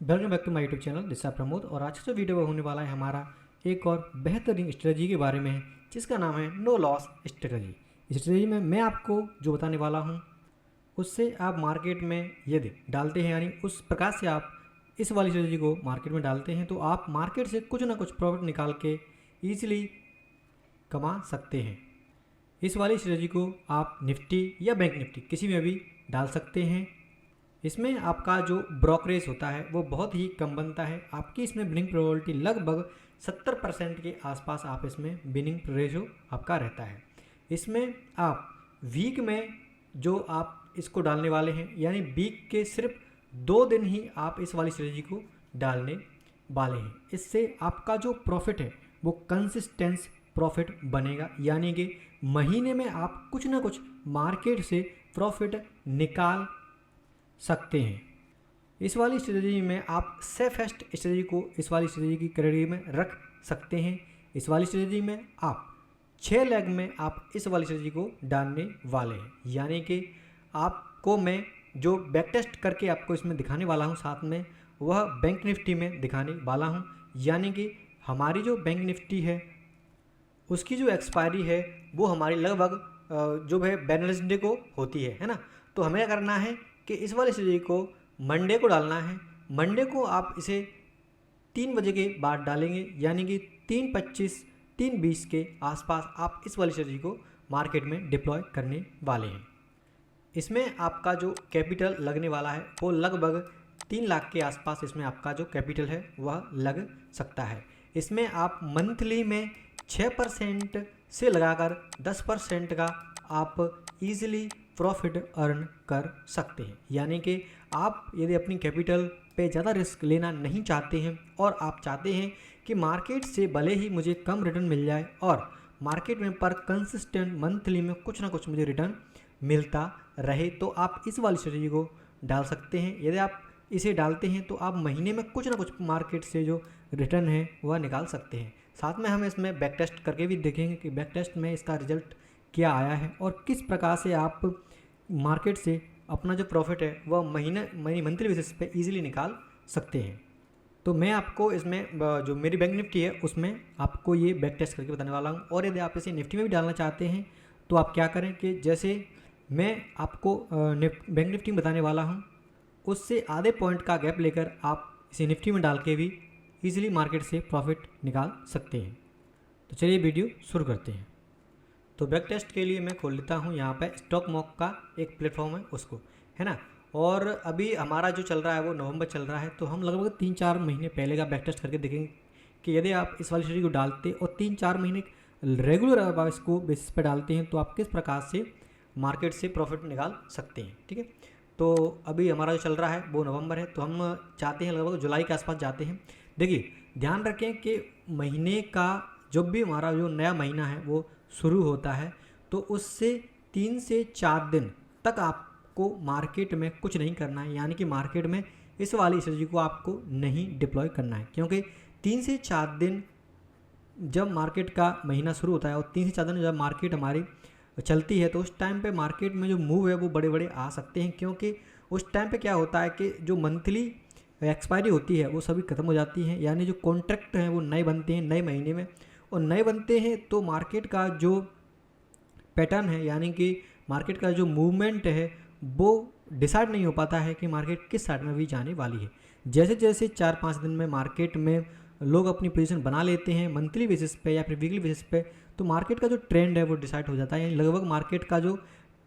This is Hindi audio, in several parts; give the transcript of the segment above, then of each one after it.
Welcome back to my YouTube channel Disha Pramod. और आज का जो वीडियो होने वाला है हमारा एक और बेहतरीन स्ट्रेटजी के बारे में है, जिसका नाम है नो लॉस स्ट्रेटजी। इस स्ट्रेटजी में मैं आपको जो बताने वाला हूँ उससे आप मार्केट में यदि डालते हैं, यानी उस प्रकार से आप इस वाली स्ट्रेटजी को मार्केट में डालते हैं तो आप मार्केट से कुछ ना कुछ प्रॉफिट निकाल के ईजिली कमा सकते हैं। इस वाली स्ट्रेटजी को आप निफ्टी या बैंक निफ्टी किसी में भी डाल सकते हैं। इसमें आपका जो ब्रोकरेज होता है वो बहुत ही कम बनता है। आपकी इसमें विनिंग प्रोबेबिलिटी लगभग 70% के आसपास आप इसमें विनिंग रेशो आपका रहता है। इसमें आप वीक में जो आप इसको डालने वाले हैं, यानी वीक के सिर्फ 2 दिन ही आप इस वाली स्ट्रेटजी को डालने वाले हैं। इससे आपका जो प्रॉफिट है वो कंसिस्टेंस प्रॉफिट बनेगा, यानी कि महीने में आप कुछ ना कुछ मार्केट से प्रॉफिट निकाल सकते हैं। इस वाली स्ट्रेटजी में आप सेफेस्ट स्ट्रेटजी को इस वाली स्ट्रेटजी की कैटेगरी में रख सकते हैं। इस वाली स्ट्रेटजी में आप 6 लेग में आप इस वाली स्ट्रेटजी को डालने वाले हैं, यानी कि आपको मैं जो बैक टेस्ट करके आपको इसमें दिखाने वाला हूं, साथ में वह बैंक निफ्टी में दिखाने वाला हूं। यानी कि हमारी जो बैंक निफ्टी है उसकी जो एक्सपायरी है वो हमारी लगभग जो है वेडनेसडे को होती है ना। तो हमें क्या करना है कि इस वाली स्ट्रेटजी को मंडे को डालना है। मंडे को आप इसे 3 बजे के बाद डालेंगे, यानी कि 3:25 3:20 के आसपास आप इस वाली स्ट्रेटजी को मार्केट में डिप्लॉय करने वाले हैं। इसमें आपका जो कैपिटल लगने वाला है वो लगभग 3 लाख के आसपास इसमें आपका जो कैपिटल है वह लग सकता है। इसमें आप मंथली में 6% से लगाकर 10% का आप ईजिली प्रॉफिट अर्न कर सकते हैं। यानी कि आप यदि अपनी कैपिटल पे ज़्यादा रिस्क लेना नहीं चाहते हैं और आप चाहते हैं कि मार्केट से भले ही मुझे कम रिटर्न मिल जाए और मार्केट में पर कंसिस्टेंट मंथली में कुछ ना कुछ मुझे रिटर्न मिलता रहे, तो आप इस वाली स्ट्रेटजी को डाल सकते हैं। यदि आप इसे डालते हैं तो आप महीने में कुछ ना कुछ मार्केट से जो रिटर्न है वह निकाल सकते हैं। साथ में हम इसमें बैक टेस्ट करके भी देखेंगे कि बैक टेस्ट में इसका रिजल्ट क्या आया है और किस प्रकार से आप मार्केट से अपना जो प्रॉफिट है वह मंथली बेसिस पे इजीली निकाल सकते हैं। तो मैं आपको इसमें जो मेरी बैंक निफ्टी है उसमें आपको ये बैक टेस्ट करके बताने वाला हूँ। और यदि आप इसे निफ्टी में भी डालना चाहते हैं तो आप क्या करें कि जैसे मैं आपको बैंक निफ्टी में बताने वाला हूँ उससे आधे पॉइंट का गैप लेकर आप इसे निफ्टी में डाल के भी ईजिली मार्केट से प्रॉफिट निकाल सकते हैं। तो चलिए वीडियो शुरू करते हैं। तो बैक टेस्ट के लिए मैं खोल लेता हूँ यहाँ पे स्टॉक मॉक का एक प्लेटफॉर्म है उसको, है ना। और अभी हमारा जो चल रहा है वो नवंबर चल रहा है, तो हम लगभग 3-4 महीने पहले का बैक टेस्ट करके देखेंगे कि यदि आप इस वाली स्ट्रेटजी को डालते और 3-4 महीने रेगुलर आप इसको बेसिस पे डालते हैं तो आप किस प्रकार से मार्केट से प्रॉफिट निकाल सकते हैं। ठीक है, तो अभी हमारा जो चल रहा है वो नवंबर है, तो हम चाहते हैं लगभग जुलाई के आसपास जाते हैं। देखिए ध्यान रखें कि महीने का जब भी हमारा जो नया महीना है वो शुरू होता है तो उससे 3 से 4 दिन तक आपको मार्केट में कुछ नहीं करना है, यानी कि मार्केट में इस वाली स्ट्रेटजी को आपको नहीं डिप्लॉय करना है। क्योंकि 3 से 4 दिन जब मार्केट का महीना शुरू होता है और 3 से 4 दिन जब मार्केट हमारी चलती है तो उस टाइम पे मार्केट में जो मूव है वो बड़े बड़े आ सकते हैं। क्योंकि उस टाइम पे क्या होता है कि जो मंथली एक्सपायरी होती है वो सभी ख़त्म हो जाती हैं, यानी जो कॉन्ट्रैक्ट हैं वो नए बनते हैं नए महीने में, और नए बनते हैं तो मार्केट का जो पैटर्न है, यानी कि मार्केट का जो मूवमेंट है वो डिसाइड नहीं हो पाता है कि मार्केट किस साइड में भी जाने वाली है। जैसे जैसे 4-5 दिन में मार्केट में लोग अपनी पोजीशन बना लेते हैं मंथली बेसिस पे या फिर वीकली बेसिस पे, तो मार्केट का जो ट्रेंड है वो डिसाइड हो जाता है। यानी लगभग मार्केट का जो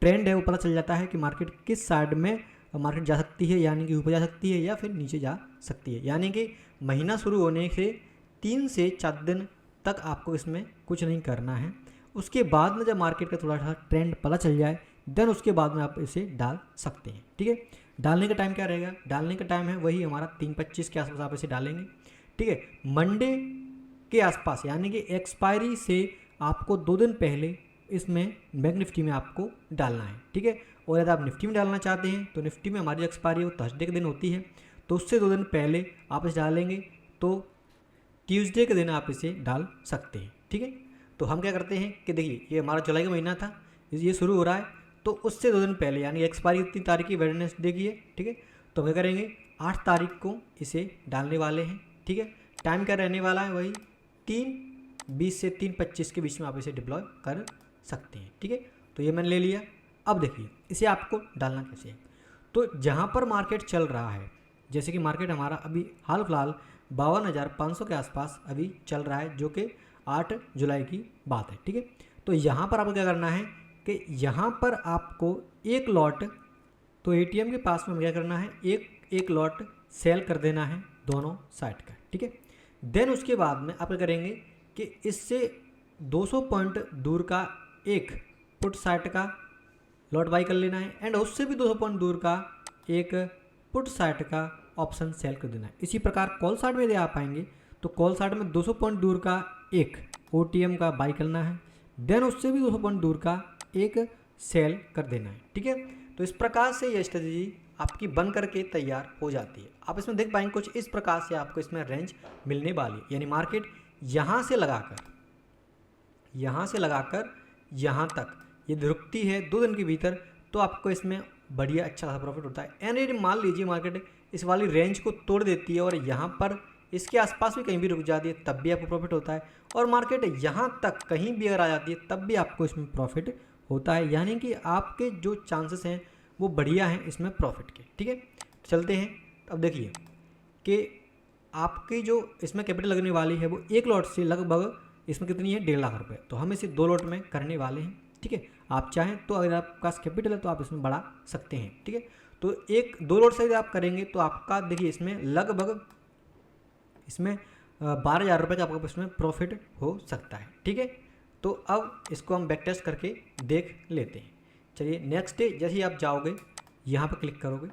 ट्रेंड है वो पता चल जाता है कि मार्केट किस साइड में मार्केट जा सकती है, यानी कि ऊपर जा सकती है या फिर नीचे जा सकती है। यानी कि महीना शुरू होने से 3 से 4 दिन तक आपको इसमें कुछ नहीं करना है। उसके बाद में जब मार्केट का थोड़ा सा ट्रेंड पता चल जाए देन उसके बाद में आप इसे डाल सकते हैं। ठीक है, डालने का टाइम क्या रहेगा? डालने का टाइम है वही हमारा 3:25 के आसपास आप इसे डालेंगे। ठीक है, मंडे के आसपास, यानी कि एक्सपायरी से आपको 2 दिन पहले इसमें बैंक निफ्टी में आपको डालना है। ठीक है, और यदि आप निफ्टी में डालना चाहते हैं तो निफ्टी में हमारी एक्सपायरी वो थर्सडे के दिन होती है, तो उससे 2 दिन पहले आप इसे डालेंगे तो ट्यूसडे के दिन आप इसे डाल सकते हैं। ठीक है, तो हम क्या करते हैं कि देखिए ये हमारा जुलाई का महीना था, ये शुरू हो रहा है, तो उससे 2 दिन पहले यानी एक्सपायरी कितनी तारीख की? वेडनेसडे की है। ठीक है, तो हम क्या करेंगे 8 तारीख को इसे डालने वाले हैं। ठीक है, टाइम क्या रहने वाला है, वही 3:20 से 3:25 के बीच में आप इसे डिप्लॉय कर सकते हैं। ठीक है, तो ये मैंने ले लिया। अब देखिए इसे आपको डालना कैसे है। तो जहाँ पर मार्केट चल रहा है, जैसे कि मार्केट हमारा अभी हाल फिलहाल 52,500 के आसपास अभी चल रहा है, जो कि 8 जुलाई की बात है। ठीक है, तो यहाँ पर आपको क्या करना है कि यहाँ पर आपको एक लॉट, तो एटीएम के पास में क्या करना है, एक लॉट सेल कर देना है दोनों साइड का। ठीक है, देन उसके बाद में आप क्या करेंगे कि इससे 200 पॉइंट दूर का एक पुट साइड का लॉट बाई कर लेना है, एंड उससे भी 200 पॉइंट दूर का एक पुट साइड का ऑप्शन सेल कर देना है। इसी प्रकार कॉल साइड में यदि आप आएंगे तो कॉल साइड में 200 पॉइंट दूर का एक ओटीएम का बाई करना है, देन उससे भी 200 पॉइंट दूर का एक सेल कर देना है। ठीक है, तो इस प्रकार से ये स्ट्रेटजी आपकी बन करके तैयार हो जाती है। आप इसमें देख पाएंगे कुछ इस प्रकार से आपको इसमें रेंज मिलने वाली है, यानी मार्केट यहाँ से लगाकर यहाँ तक ये रुकती है 2 दिन के भीतर, तो आपको इसमें बढ़िया अच्छा खासा प्रॉफिट होता है। एंड यदि मान लीजिए मार्केट इस वाली रेंज को तोड़ देती है और यहाँ पर इसके आसपास भी कहीं भी रुक जाती है, तब भी आपको प्रॉफिट होता है। और मार्केट यहाँ तक कहीं भी अगर आ जाती है तब भी आपको इसमें प्रॉफिट होता है, यानी कि आपके जो चांसेस हैं वो बढ़िया हैं इसमें प्रॉफिट के। ठीक है, चलते हैं। अब देखिए कि आपकी जो इसमें कैपिटल लगने वाली है वो एक लॉट से लगभग इसमें कितनी है, 1.5 लाख रुपये। तो हम इसे 2 लॉट में करने वाले हैं। ठीक है, आप चाहें तो अगर आपके पास कैपिटल है तो आप इसमें बढ़ा सकते हैं। ठीक है, तो 2 लॉट से यदि आप करेंगे तो आपका देखिए इसमें लगभग 12,000 रुपये का आपको इसमें प्रॉफिट हो सकता है। ठीक है, तो अब इसको हम बैक टेस्ट करके देख लेते हैं। चलिए नेक्स्ट डे जैसे ही आप जाओगे यहाँ पर क्लिक करोगे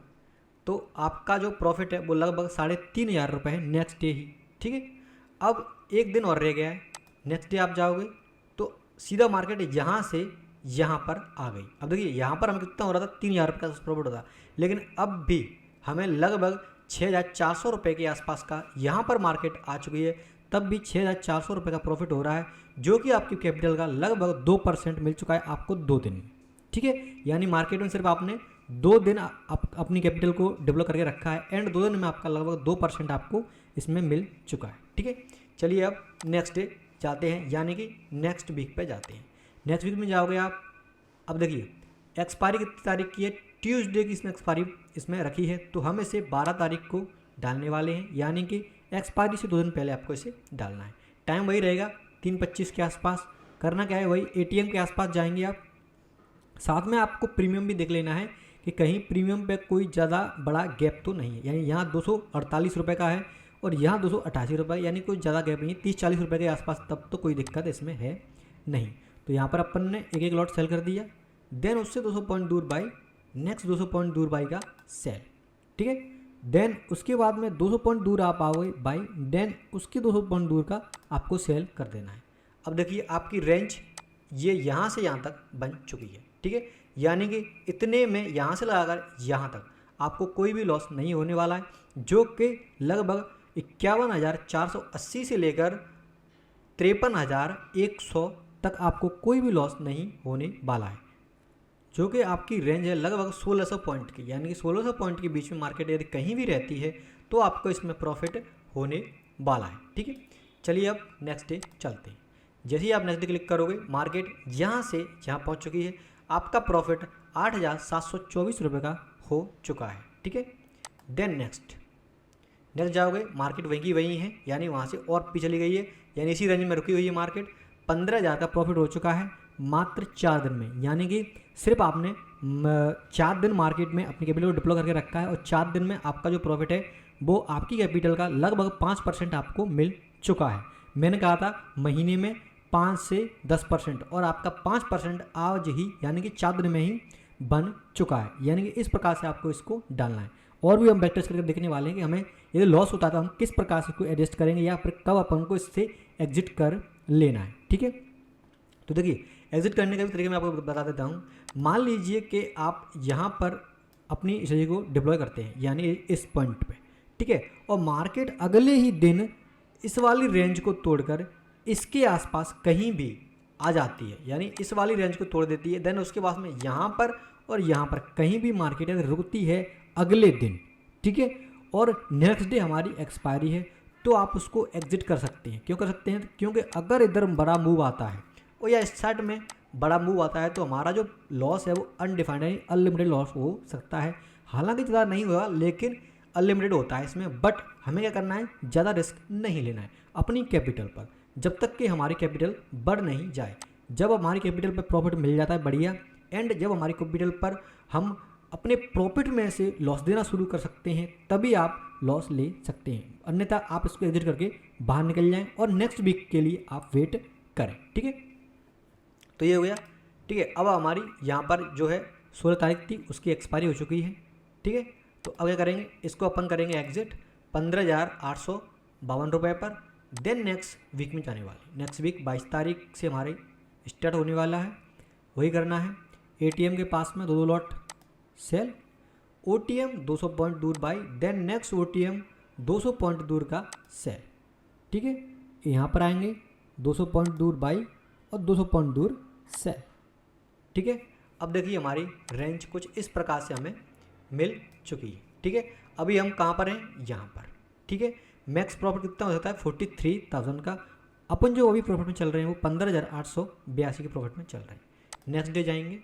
तो आपका जो प्रॉफिट है वो लगभग 3,500 रुपये है नेक्स्ट डे ही। ठीक है, अब एक दिन और रह गया है। नेक्स्ट डे आप जाओगे तो सीधा मार्केट यहाँ से यहाँ पर आ गई। अब देखिए यहाँ पर हमें कितना हो रहा था, 3,000 रुपये का प्रॉफिट होता, लेकिन अब भी हमें लगभग 6,400 रुपये के आसपास का यहाँ पर मार्केट आ चुकी है, तब भी 6,400 रुपये का प्रॉफिट हो रहा है, जो कि आपकी कैपिटल का लगभग 2% मिल चुका है आपको 2 दिन में। ठीक है, यानी मार्केट में सिर्फ आपने 2 दिन अपनी कैपिटल को डेवलप करके रखा है, एंड 2 दिन में आपका लगभग 2% आपको इसमें मिल चुका है। ठीक है, चलिए अब नेक्स्ट डे जाते हैं, यानी कि नेक्स्ट वीक पे जाते हैं। नेक्स्ट वीक में जाओगे आप, अब देखिए एक्सपायरी कितनी तारीख की है, ट्यूसडे की इसमें एक्सपायरी इसमें रखी है, तो हम इसे 12 तारीख को डालने वाले हैं, यानी कि एक्सपायरी से 2 दिन पहले आपको इसे डालना है। टाइम वही रहेगा 3:25 के आसपास। करना क्या है, वही एटीएम के आसपास जाएंगे आप। साथ में आपको प्रीमियम भी देख लेना है कि कहीं प्रीमियम पे कोई ज़्यादा बड़ा गैप तो नहीं है, यानी यहाँ 248 रुपये का है और यहाँ 288 रुपये, यानी कोई ज़्यादा गैप नहीं है, 30-40 रुपये के आसपास, तब तो कोई दिक्कत इसमें है नहीं। तो यहाँ पर अपन ने एक लॉट सेल कर दिया, देन उससे 200 पॉइंट दूर बाई, नेक्स्ट 200 पॉइंट दूर बाई का सेल। ठीक है, देन उसके बाद में 200 पॉइंट दूर आप आओगे बाई, देन उसके 200 पॉइंट दूर का आपको सेल कर देना है। अब देखिए आपकी रेंज ये यहाँ से यहाँ तक बन चुकी है। ठीक है, यानी कि इतने में यहाँ से लगाकर यहाँ तक आपको कोई भी लॉस नहीं होने वाला है, जो कि लगभग 51,480 से लेकर 53,100 तक आपको कोई भी लॉस नहीं होने वाला है, जो कि आपकी रेंज है लगभग 1600 पॉइंट की, यानी कि 1600 पॉइंट के बीच में मार्केट यदि कहीं भी रहती है तो आपको इसमें प्रॉफिट होने वाला है। ठीक है, चलिए अब नेक्स्ट डे चलते हैं। जैसे ही आप नेक्स्ट डे क्लिक करोगे, मार्केट यहाँ से यहाँ पहुँच चुकी है, आपका प्रॉफिट 8,724 रुपये का हो चुका है। ठीक है, देन नेक्स्ट जाओगे, मार्केट वहीं की वहीं है, यानी वहाँ से और पीछे चली गई है, यानी इसी रेंज में रुकी हुई है मार्केट। 15,000 का प्रॉफिट हो चुका है मात्र 4 दिन में, यानी कि सिर्फ आपने 4 दिन मार्केट में अपनी कैपिटल को डिप्लॉय करके रखा है, और 4 दिन में आपका जो प्रॉफिट है वो आपकी कैपिटल का लगभग 5% आपको मिल चुका है। मैंने कहा था महीने में 5 से 10%, और आपका 5% आज ही यानी कि 4 दिन में ही बन चुका है। यानी कि इस प्रकार से आपको इसको डालना है, और भी हम बैक टेस्ट करके देखने वाले हैं कि हमें यदि लॉस होता है तो हम किस प्रकार से इसको एडजस्ट करेंगे, या फिर कब अपन को इससे एग्जिट कर लेना है। ठीक है, तो देखिए एग्जिट करने का भी तरीका मैं आपको बता देता हूँ। मान लीजिए कि आप यहाँ पर अपनी स्ट्रेटजी को डिप्लॉय करते हैं, यानी इस पॉइंट पे, ठीक है, और मार्केट अगले ही दिन इस वाली रेंज को तोड़कर इसके आसपास कहीं भी आ जाती है, यानी इस वाली रेंज को तोड़ देती है, देन उसके बाद में यहाँ पर और यहाँ पर कहीं भी मार्केट रुकती है अगले दिन। ठीक है, और नेक्स्ट डे हमारी एक्सपायरी है तो आप उसको एग्जिट कर सकते हैं। क्यों कर सकते हैं? क्योंकि अगर इधर बड़ा मूव आता है और या इस साइड में बड़ा मूव आता है तो हमारा जो लॉस है वो अनडिफाइंड यानी अनलिमिटेड लॉस हो सकता है। हालांकि ज़्यादा नहीं होगा लेकिन अनलिमिटेड होता है इसमें। बट हमें क्या करना है, ज़्यादा रिस्क नहीं लेना है अपनी कैपिटल पर जब तक कि हमारी कैपिटल बढ़ नहीं जाए। जब हमारी कैपिटल पर प्रॉफिट मिल जाता है बढ़िया, एंड जब हमारी कैपिटल पर हम अपने प्रॉफिट में से लॉस देना शुरू कर सकते हैं तभी आप लॉस ले सकते हैं, अन्यथा आप इसको एग्जिट करके बाहर निकल जाएं और नेक्स्ट वीक के लिए आप वेट करें। ठीक है, तो ये हो गया। ठीक है, अब हमारी यहाँ पर जो है 16 तारीख थी उसकी एक्सपायरी हो चुकी है। ठीक है, तो अब क्या करेंगे, इसको अपन करेंगे एग्जिट 15,852 रुपये पर। देन नेक्स्ट वीक में जाने वाले, नेक्स्ट वीक 22 तारीख से हमारे स्टार्ट होने वाला है। वही करना है, एटीएम के पास में 2 लॉट सेल, ओटीएम 200 पॉइंट दूर buy, then next OTM 200 point दूर का सेल। ठीक है, यहाँ पर आएंगे 200 पॉइंट दूर बाई और 200 पॉइंट दूर सेल। ठीक है, अब देखिए हमारी रेंज कुछ इस प्रकार से हमें मिल चुकी है। ठीक है, अभी हम कहाँ पर हैं, यहाँ पर। ठीक है, मैक्स प्रॉफिट कितना हो सकता है 43,000 का। अपन जो अभी प्रॉफिट में चल रहे हैं वो 15,882 के प्रॉफिट में चल रहे हैं। नेक्स्ट डे जाएंगे,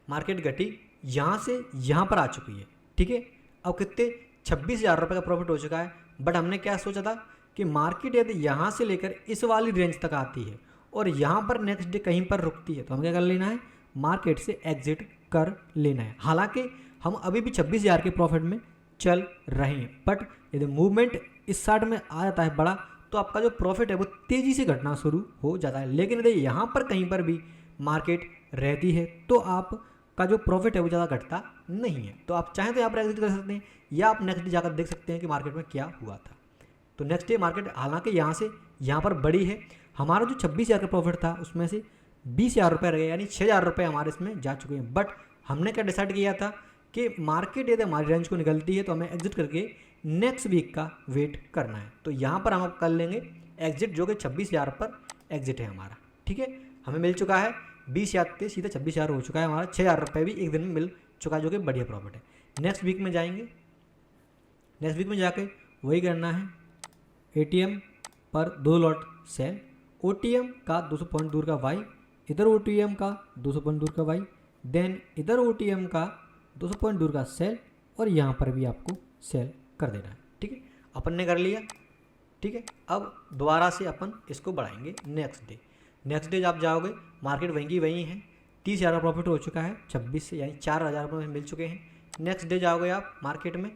मार्केट घटी यहाँ से यहाँ पर आ चुकी है। ठीक है, अब कितने 26,000 रुपये का प्रॉफिट हो चुका है। बट हमने क्या सोचा था कि मार्केट यदि यहाँ से लेकर इस वाली रेंज तक आती है और यहाँ पर नेक्स्ट डे कहीं पर रुकती है तो हमें क्या कर लेना है, मार्केट से एग्जिट कर लेना है। हालांकि हम अभी भी 26,000 के प्रॉफिट में चल रहे हैं, बट यदि मूवमेंट इस साइड में आ जाता है बड़ा तो आपका जो प्रॉफिट है वो तेज़ी से घटना शुरू हो जाता है। लेकिन यदि यहाँ पर कहीं पर भी मार्केट रहती है तो आपका जो प्रॉफिट है वो ज़्यादा घटता नहीं है। तो आप चाहें तो यहाँ पर एग्जिट कर सकते हैं या आप नेक्स्ट डे जाकर देख सकते हैं कि मार्केट में क्या हुआ था। तो नेक्स्ट डे मार्केट हालांकि यहाँ से यहाँ पर बड़ी है, हमारा जो 26,000 का प्रॉफिट था उसमें से 20,000 रुपये रह गए, यानी 6,000 रुपये हमारे इसमें जा चुके हैं। बट हमने क्या डिसाइड किया था कि मार्केट यदि हमारी रेंज को निकलती है तो हमें एग्जिट करके नेक्स्ट वीक का वेट करना है। तो यहाँ पर हम कर लेंगे एग्जिट, जो कि 26,000 पर एग्जिट है हमारा। ठीक है, हमें मिल चुका है 20,000 से सीधा 26,000 हो चुका है हमारा। 6,000 रुपये भी एक दिन में मिल चुका है, जो कि बढ़िया प्रॉफिट है। नेक्स्ट वीक में जाएंगे, नेक्स्ट वीक में जाके वही करना है, एटीएम पर 2 लॉट सेल, ओटीएम का 200 पॉइंट दूर का वाई, इधर ओटीएम का 200 पॉइंट दूर का वाई, देन इधर ओटीएम का 200 पॉइंट दूर का सेल, और यहाँ पर भी आपको सेल कर देना है। ठीक है, अपन ने कर लिया। ठीक है, अब दोबारा से अपन इसको बढ़ाएंगे नेक्स्ट डे। नेक्स्ट डे आप जाओगे, मार्केट वहीं की वहीं है, 30,000 का प्रॉफिट हो चुका है 26 से, यानी 4,000 रुपये मिल चुके हैं। नेक्स्ट डे जाओगे आप मार्केट में,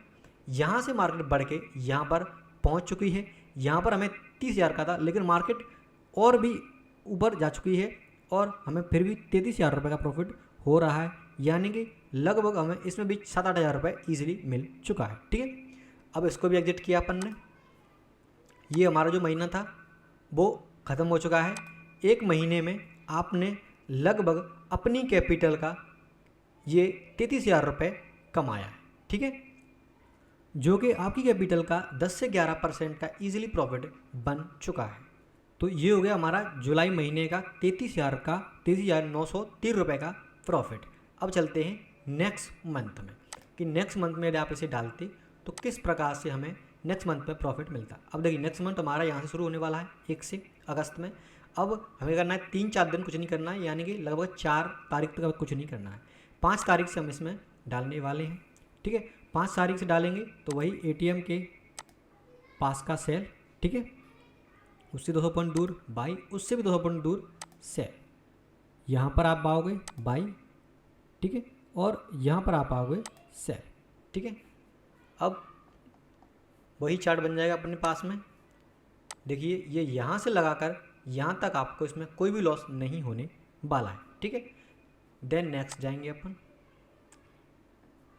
यहाँ से मार्केट बढ़ के यहाँ पर पहुँच चुकी है। यहाँ पर हमें 30,000 का था लेकिन मार्केट और भी ऊपर जा चुकी है और हमें फिर भी 33,000 रुपये का प्रॉफिट हो रहा है, यानी कि लगभग हमें इसमें भी 7-8 हज़ार रुपये ईजिली मिल चुका है। ठीक है, अब इसको भी एग्जिट किया अपन ने। ये हमारा जो महीना था वो ख़त्म हो चुका है। एक महीने में आपने लगभग अपनी कैपिटल का ये 33,000 रुपये कमाया है। ठीक है, जो कि आपकी कैपिटल का 10 से 11% का ईजिली प्रॉफिट बन चुका है। तो ये हो गया हमारा जुलाई महीने का 33,930 रुपये का प्रॉफिट। अब चलते हैं नेक्स्ट मंथ में, कि नेक्स्ट मंथ में यदि आप इसे डालते तो किस प्रकार से हमें नेक्स्ट मंथ में प्रॉफिट मिलता। अब देखिए नेक्स्ट मंथ हमारा यहाँ से शुरू होने वाला है 1 से अगस्त में। अब हमें करना है 3-4 दिन कुछ नहीं करना है, यानी कि लगभग 4 तारीख तक कुछ नहीं करना है। 5 तारीख से हम इसमें डालने वाले हैं। ठीक है, 5 तारीख से डालेंगे तो वही एटीएम के पास का सेल। ठीक है, उससे 200 पॉइंट दूर बाई, उससे भी 200 पॉइंट दूर सेल। यहाँ पर आप पाओगे बाई, ठीक है, और यहाँ पर आप आओगे सेल। ठीक है, अब वही चार्ट बन जाएगा अपने पास में। देखिए ये यहाँ से लगाकर यहाँ तक आपको इसमें कोई भी लॉस नहीं होने वाला है। ठीक है, देन नेक्स्ट जाएंगे अपन।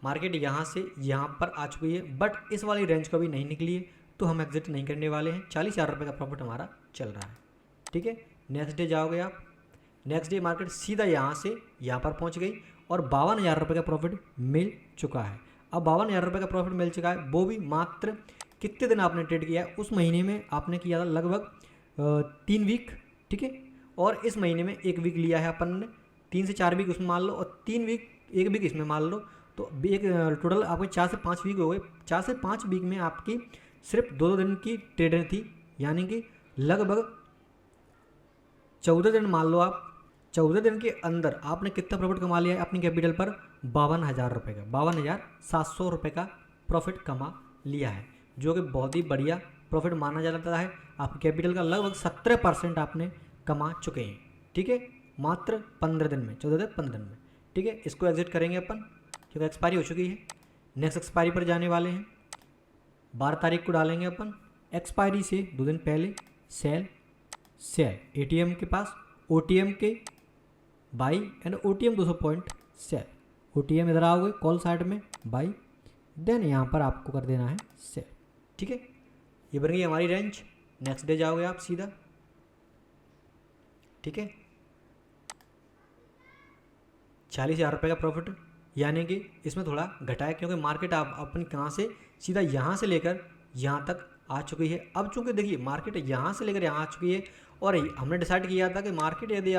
मार्केट यहाँ से यहाँ पर आ चुकी है बट इस वाली रेंज को भी नहीं निकली है तो हम एग्जिट नहीं करने वाले हैं। 40,000 रुपये का प्रॉफिट हमारा चल रहा है। ठीक है, नेक्स्ट डे जाओगे आप, नेक्स्ट डे मार्केट सीधा यहाँ से यहाँ पर पहुँच गई और 52,000 रुपये का प्रॉफिट मिल चुका है। अब 52,000 रुपये का प्रॉफिट मिल चुका है, वो भी मात्र कितने दिन आपने ट्रेड किया है। उस महीने में आपने किया था लगभग 3 वीक। ठीक है, और इस महीने में 1 वीक लिया है अपन ने, 3 से 4 वीक उसमें मान लो और 3 वीक 1 वीक इसमें मान लो, तो एक टोटल आपके 4 से 5 वीक हो गए। 4 से 5 वीक में आपकी सिर्फ 2 दिन की ट्रेडें थी, यानी कि लगभग 14 दिन मान लो आप। 14 दिन के अंदर आपने कितना प्रॉफिट कमा लिया है अपनी कैपिटल पर? 52,000 रुपये का, 52,700 रुपये का प्रॉफिट कमा लिया है, जो कि बहुत ही बढ़िया प्रॉफिट माना जाता है। आपकी कैपिटल का लगभग 17% आपने कमा चुके हैं, ठीक है, मात्र 15 दिन में, 14 से 15 दिन में, ठीक है। इसको एग्जिट करेंगे अपन क्योंकि एक्सपायरी हो चुकी है। नेक्स्ट एक्सपायरी पर जाने वाले हैं। 12 तारीख को डालेंगे अपन। एक्सपायरी से 2 दिन पहले सेल एटीएम के पास, ओटीएम के buy and OTM 200 point sell. OTM इधर आओगे कॉल साइड में बाई, देन यहाँ पर आपको कर देना है सेल, ठीक है। ये बन गई हमारी रेंज। नेक्स्ट डे जाओगे आप सीधा, ठीक है। 40,000 रुपये का प्रॉफिट, यानी कि इसमें थोड़ा घटा है क्योंकि मार्केट आप अपनी कहाँ से सीधा यहाँ से लेकर यहाँ तक आ चुकी है। अब चूँकि देखिए मार्केट यहाँ से लेकर यहाँ आ चुकी है और हमने डिसाइड किया था कि मार्केट यदि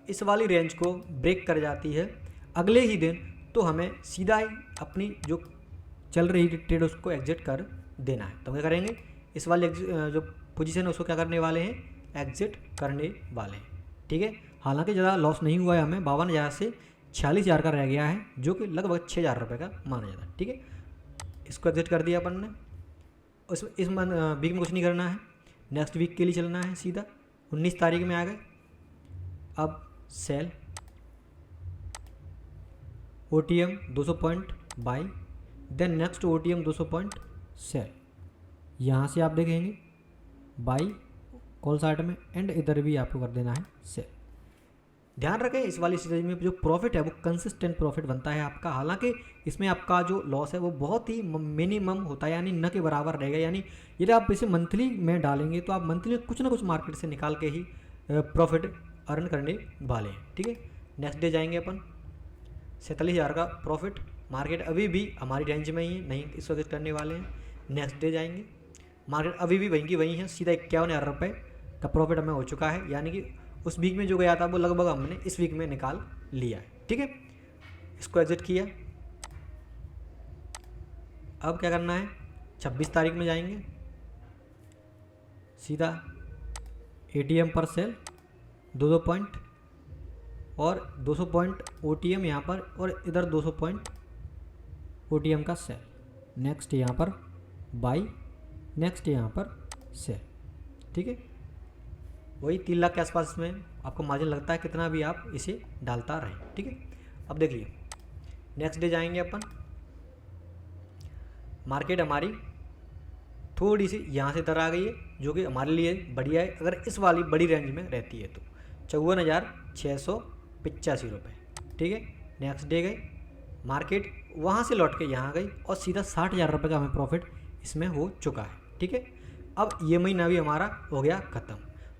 इस वाली रेंज को ब्रेक कर जाती है अगले ही दिन, तो हमें सीधा ही अपनी जो चल रही ट्रेड उसको एग्जिट कर देना है। तो क्या करेंगे, इस वाले जो पोजीशन है उसको क्या करने वाले हैं, एग्जिट करने वाले हैं, ठीक है। हालांकि ज़्यादा लॉस नहीं हुआ है हमें, 52,000 से 46,000 का रह गया है, जो कि लगभग 6,000 रुपये का माना जाता है, ठीक है। इसको एग्जिट कर दिया अपन ने। इस वीक में कुछ नहीं करना है, नेक्स्ट वीक के लिए चलना है सीधा। 19 तारीख में आ गए। अब sell OTM 200 point buy, then next OTM 200 point sell. यहाँ से आप देखेंगे बाई कॉल साइड में एंड इधर भी आपको कर देना है सेल। ध्यान रखें इस वाली स्ट्रेटजी में जो प्रॉफिट है वो कंसिस्टेंट प्रॉफिट बनता है आपका। हालांकि इसमें आपका जो लॉस है वो बहुत ही मिनिमम होता है, यानी न के बराबर रहेगा। यानी यदि आप इसे मंथली में डालेंगे तो आप मंथली में कुछ ना कुछ मार्केट से निकाल के ही प्रॉफिट अर्न करने वाले हैं, ठीक है। नेक्स्ट डे जाएंगे अपन। 47,000 का प्रॉफिट, मार्केट अभी भी हमारी रेंज में ही है, नहीं इस वक्त करने वाले हैं। नेक्स्ट डे जाएंगे, मार्केट अभी भी वहीं की वहीं है, सीधा 51,000 रुपये का प्रॉफिट हमें हो चुका है, यानी कि उस वीक में जो गया था वो लगभग हमने इस वीक में निकाल लिया है, ठीक है। इसको एग्जिट किया। अब क्या करना है, 26 तारीख में जाएंगे सीधा एटीएम पर सेल 200 पॉइंट और 200 पॉइंट ओटीएम यहाँ पर, और इधर 200 पॉइंट ओटीएम का सेल। नेक्स्ट यहाँ पर बाई, नेक्स्ट यहाँ पर सेल, ठीक है। वही 3 लाख के आसपास में आपको मार्जिन लगता है, कितना भी आप इसे डालता रहें, ठीक है। अब देखिए नेक्स्ट डे जाएंगे अपन। मार्केट हमारी थोड़ी सी यहाँ से इधर आ गई है, जो कि हमारे लिए बढ़िया है अगर इस वाली बड़ी रेंज में रहती है तो। 54,685 रुपये, ठीक है। नेक्स्ट डे गए, मार्केट वहाँ से लौट के यहाँ गई और सीधा 60,000 रुपये का हमें प्रॉफिट इसमें हो चुका है, ठीक है। अब ये महीना भी हमारा हो गया ख़त्म।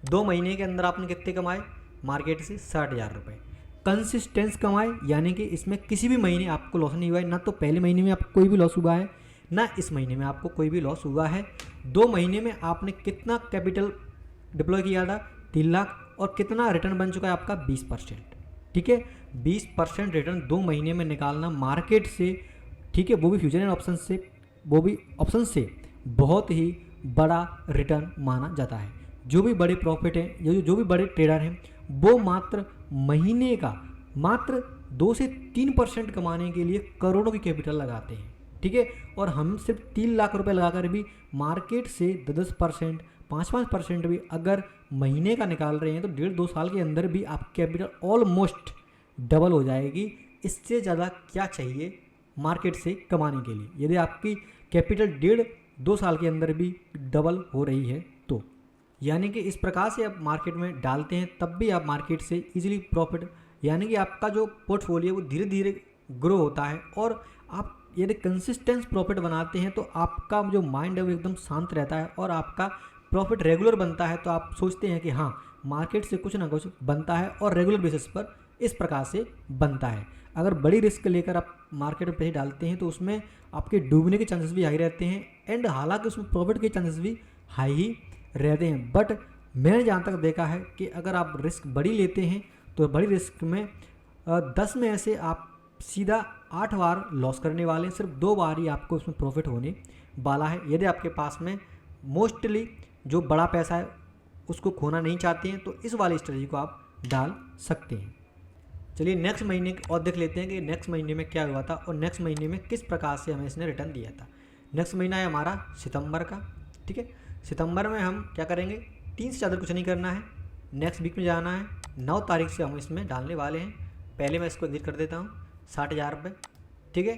2 महीने के अंदर आपने कितने कमाए मार्केट से? 60,000 रुपये कंसिस्टेंस कमाए, यानी कि इसमें किसी भी महीने आपको लॉस नहीं हुआ है। ना तो पहले महीने में आपको कोई भी लॉस हुआ है, ना इस महीने में आपको कोई भी लॉस हुआ है। 2 महीने में आपने कितना कैपिटल डिप्लॉय किया था? 3 लाख, और कितना रिटर्न बन चुका है आपका? 20%, ठीक है। 20% रिटर्न 2 महीने में निकालना मार्केट से, ठीक है, वो भी फ्यूचर एंड ऑप्शन से, वो भी ऑप्शन से बहुत ही बड़ा रिटर्न माना जाता है। जो भी बड़े प्रॉफिट हैं, जो भी बड़े ट्रेडर हैं, वो मात्र महीने का मात्र 2 से 3% कमाने के लिए करोड़ों की कैपिटल लगाते हैं, ठीक है। और हम सिर्फ 3 लाख रुपए लगाकर भी मार्केट से 10%, 5% भी अगर महीने का निकाल रहे हैं तो 1.5-2 साल के अंदर भी आप कैपिटल ऑलमोस्ट डबल हो जाएगी। इससे ज़्यादा क्या चाहिए मार्केट से कमाने के लिए? यदि आपकी कैपिटल 1.5-2 साल के अंदर भी डबल हो रही है तो, यानी कि इस प्रकार से आप मार्केट में डालते हैं तब भी आप मार्केट से इजीली प्रॉफिट, यानी कि आपका जो पोर्टफोलियो वो धीरे धीरे ग्रो होता है। और आप यदि कंसिस्टेंस प्रॉफिट बनाते हैं तो आपका जो माइंड है वो एकदम शांत रहता है और आपका प्रॉफिट रेगुलर बनता है। तो आप सोचते हैं कि हाँ, मार्केट से कुछ ना कुछ बनता है और रेगुलर बेसिस पर इस प्रकार से बनता है। अगर बड़ी रिस्क लेकर आप मार्केट में पैसे डालते हैं तो उसमें आपके डूबने के चांसेस भी हाई रहते हैं, एंड हालांकि उसमें प्रॉफिट के चांसेस भी हाई ही रहते हैं। बट मैंने जहाँ तक देखा है कि अगर आप रिस्क बड़ी लेते हैं तो बड़ी रिस्क में 10 में ऐसे आप सीधा 8 बार लॉस करने वाले हैं, सिर्फ 2 बार ही आपको इसमें प्रॉफिट होने वाला है। यदि आपके पास में मोस्टली जो बड़ा पैसा है उसको खोना नहीं चाहते हैं तो इस वाली स्ट्रेटजी को आप डाल सकते हैं। चलिए नेक्स्ट महीने और देख लेते हैं कि नेक्स्ट महीने में क्या हुआ था और नेक्स्ट महीने में किस प्रकार से हमें इसने रिटर्न दिया था। नेक्स्ट महीना है हमारा सितंबर का, ठीक है। सितंबर में हम क्या करेंगे, 3 से ज़्यादा कुछ नहीं करना है, नेक्स्ट वीक में जाना है। 9 तारीख से हम इसमें डालने वाले हैं। पहले मैं इसको एग्जिट कर देता हूँ 60,000 रुपये, ठीक है।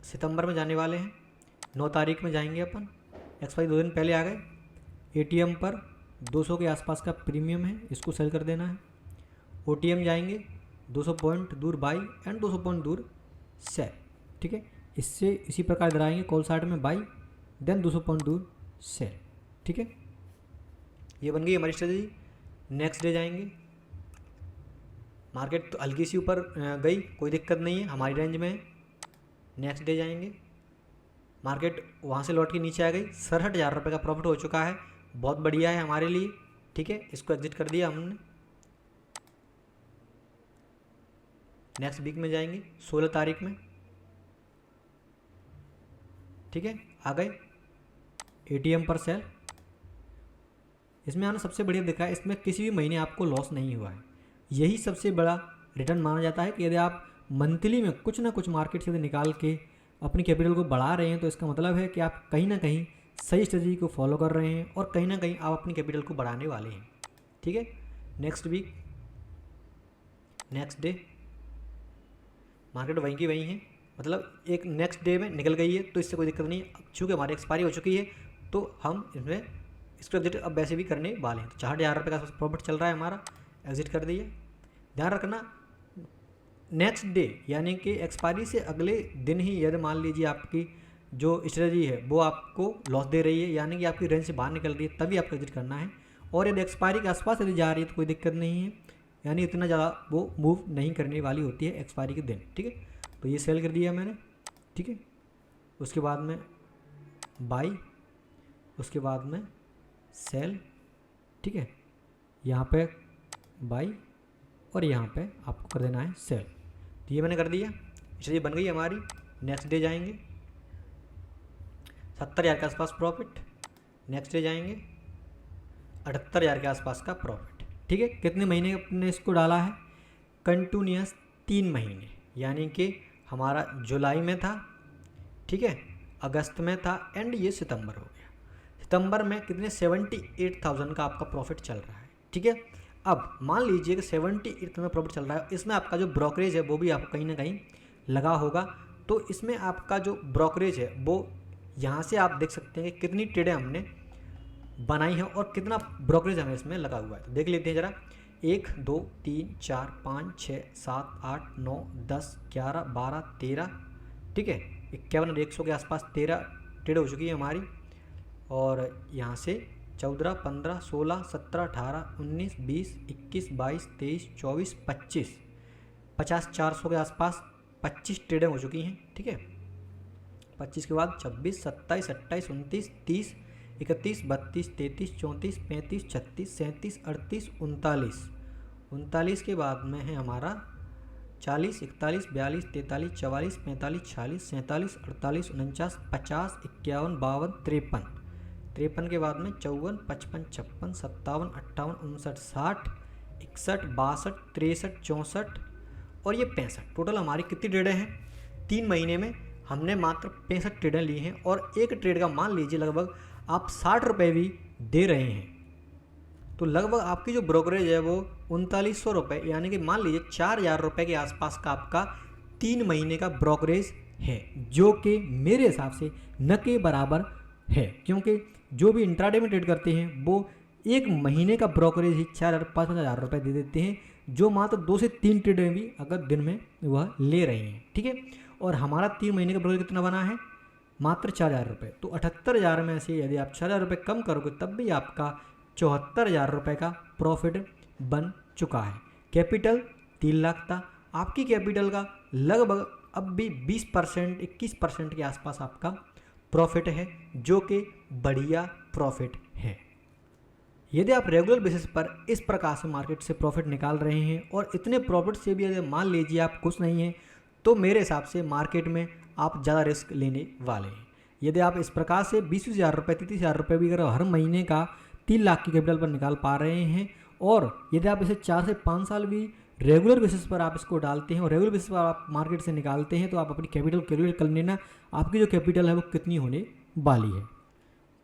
सितंबर में जाने वाले हैं, 9 तारीख में जाएंगे अपन। एक्सपायरी 2 दिन पहले आ गए। एटीएम पर 200 के आसपास का प्रीमियम है, इसको सेल कर देना है। ओटीएम जाएंगे, 200 पॉइंट दूर बाई एंड 200 पॉइंट दूर सेल, ठीक है। इससे इसी प्रकार इधर आएंगे कॉल साइड में बाई, देन 200 पॉइंट दूर सेल, ठीक है। ये बन गई हमारी स्ट्रेटजी। नेक्स्ट डे जाएंगे, मार्केट तो हल्की सी ऊपर गई, कोई दिक्कत नहीं है, हमारी रेंज में है। नेक्स्ट डे जाएंगे, मार्केट वहाँ से लौट के नीचे आ गई, 67,000 रुपये का प्रॉफिट हो चुका है, बहुत बढ़िया है हमारे लिए, ठीक है। इसको एग्जिट कर दिया हमने। नेक्स्ट वीक में जाएंगे 16 तारीख में, ठीक है। आ गए एटीएम पर सेल। इसमें हमने सबसे बढ़िया देखा है, इसमें किसी भी महीने आपको लॉस नहीं हुआ है। यही सबसे बड़ा रिटर्न माना जाता है कि यदि आप मंथली में कुछ ना कुछ मार्केट से निकाल के अपनी कैपिटल को बढ़ा रहे हैं तो इसका मतलब है कि आप कहीं ना कहीं सही स्ट्रेटजी को फॉलो कर रहे हैं और कहीं ना कहीं आप अपनी कैपिटल को बढ़ाने वाले हैं, ठीक है। Next week, next day, market वहीं की वहीं है, मतलब एक नेक्स्ट डे में निकल गई है तो इससे कोई दिक्कत नहीं। चूँकि हमारी एक्सपायरी हो चुकी है तो हम इसमें इसको एग्जिट अब वैसे भी करने वाले हैं। तो 60,000 रुपये का प्रॉफिट चल रहा है हमारा, एग्जिट कर दिया। ध्यान रखना नेक्स्ट डे यानी कि एक्सपायरी से अगले दिन ही यदि मान लीजिए आपकी जो स्ट्रेटजी है वो आपको लॉस दे रही है, यानी कि आपकी रेंज से बाहर निकल रही है, तभी आपको एग्जिट करना है। और यदि एक्सपायरी के आसपास यदि जा रही है तो कोई दिक्कत नहीं है, यानी इतना ज़्यादा वो मूव नहीं करने वाली होती है एक्सपायरी के दिन, ठीक है। तो ये सेल कर दिया मैंने, ठीक है। उसके बाद में बाई, उसके बाद में सेल, ठीक है। यहाँ पे बाई और यहाँ पे आपको कर देना है सेल। तो ये मैंने कर दिया, स्ट्रेटजी बन गई हमारी। नेक्स्ट डे जाएंगे 70,000 के आसपास प्रॉफिट। नेक्स्ट डे जाएंगे 78,000 के आसपास का प्रॉफिट, ठीक है। कितने महीने अपने इसको डाला है, कंटिन्यूस 3 महीने, यानी कि हमारा जुलाई में था, ठीक है, अगस्त में था एंड ये सितंबर हो गया। सितंबर में कितने 78,000 का आपका प्रॉफिट चल रहा है, ठीक है। अब मान लीजिए कि 78,000 प्रॉफिट चल रहा है, इसमें आपका जो ब्रोकरेज है वो भी आपको कहीं ना कहीं लगा होगा। तो इसमें आपका जो ब्रोकरेज है वो यहाँ से आप देख सकते हैं कि कितनी ट्रेडें हमने बनाई हैं और कितना ब्रोकरेज हमें इसमें लगा हुआ है। तो देख लेते हैं ज़रा, 1 2 3 4 5 6 7 8 9 10 11 12 13, ठीक है, 51 100 के आसपास 13 ट्रेड हो चुकी है हमारी। और यहाँ से 14 15 16 17 18 19 20 21 22 23 24 25 50-400 के आसपास 25 ट्रेडें हो चुकी हैं, ठीक है। 25 के बाद 26 27 28 29 30 31 32 33 34 35 36 37 38 39 39 के बाद में है हमारा 40 41 42 43 44 45 46 47 48 49 50 51 52 53 53 के बाद में 54 55 56 57 58 59 60 61 62 63 64 और ये 65। टोटल हमारी कितनी ट्रेडें हैं, 3 महीने में हमने मात्र 65 ट्रेडें ली हैं। और एक ट्रेड का मान लीजिए लगभग आप 60 रुपये भी दे रहे हैं, तो लगभग आपकी जो ब्रोकरेज है वो 3900 रुपये, यानी कि मान लीजिए 4,000 रुपये के आसपास का आपका 3 महीने का ब्रोकरेज है, जो कि मेरे हिसाब से न के बराबर है। क्योंकि जो भी इंट्राडे में ट्रेड करते हैं वो एक महीने का ब्रोकरेज ही 4,000-5,000 रुपये दे देते हैं, जो मात्र 2 से 3 ट्रेड में भी अगर दिन में वह ले रहे हैं, ठीक है। और हमारा 3 महीने का ब्रोकरेज कितना बना है, मात्र 4,000 रुपये। तो 78,000 में से यदि आप 4,000 रुपये कम करोगे तब भी आपका 74,000 रुपये का प्रॉफिट बन चुका है। कैपिटल 3 लाख था, आपकी कैपिटल का लगभग अब भी 20% 21% के आसपास आपका प्रॉफिट है, जो कि बढ़िया प्रॉफिट है। यदि आप रेगुलर बेसिस पर इस प्रकार से मार्केट से प्रॉफिट निकाल रहे हैं और इतने प्रॉफिट से भी अगर मान लीजिए आप खुश नहीं हैं, तो मेरे हिसाब से मार्केट में आप ज़्यादा रिस्क लेने वाले हैं। यदि आप इस प्रकार से 20,000 रुपये 30,000 रुपये भी अगर हर महीने का 3 लाख की कैपिटल पर निकाल पा रहे हैं, और यदि आप इसे 4 से 5 साल भी रेगुलर बेसिस पर आप इसको डालते हैं और रेगुलर बेसिस पर आप मार्केट से निकालते हैं, तो आप अपनी कैपिटल कैलकुलेट कर लेना आपकी जो कैपिटल है वो कितनी होने वाली है।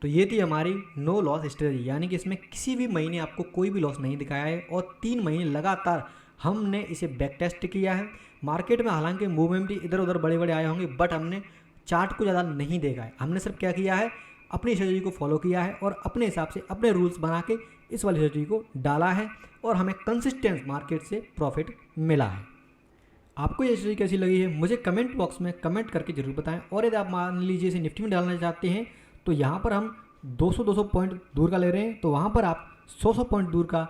तो ये थी हमारी नो लॉस स्ट्रेटजी, यानी कि इसमें किसी भी महीने आपको कोई भी लॉस नहीं दिखाया है और 3 महीने लगातार हमने इसे बैक टेस्ट किया है। मार्केट में हालांकि मूवमेंट इधर उधर बड़े बड़े आए होंगे, बट हमने चार्ट को ज़्यादा नहीं देखा है। हमने सिर्फ क्या किया है, अपनी स्ट्रेटजी को फॉलो किया है और अपने हिसाब से अपने रूल्स बना के इस वाली स्ट्रेटजी को डाला है और हमें कंसिस्टेंट मार्केट से प्रॉफिट मिला है। आपको ये स्ट्रेटजी कैसी लगी है मुझे कमेंट बॉक्स में कमेंट करके जरूर बताएं। और यदि आप मान लीजिए इसे निफ्टी में डालना चाहते हैं, तो यहाँ पर हम 200 पॉइंट दूर का ले रहे हैं, तो वहाँ पर आप 100 पॉइंट दूर का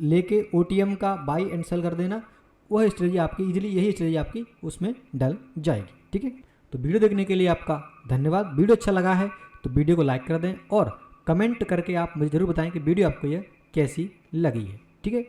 लेके OTM का बाई एंड सेल कर देना। वह स्ट्रेटजी आपकी इजीली, यही स्ट्रेटजी आपकी उसमें डल जाएगी। ठीक है, तो वीडियो देखने के लिए आपका धन्यवाद। वीडियो अच्छा लगा है तो वीडियो को लाइक कर दें और कमेंट करके आप मुझे ज़रूर बताएं कि वीडियो आपको यह कैसी लगी है। ठीक है।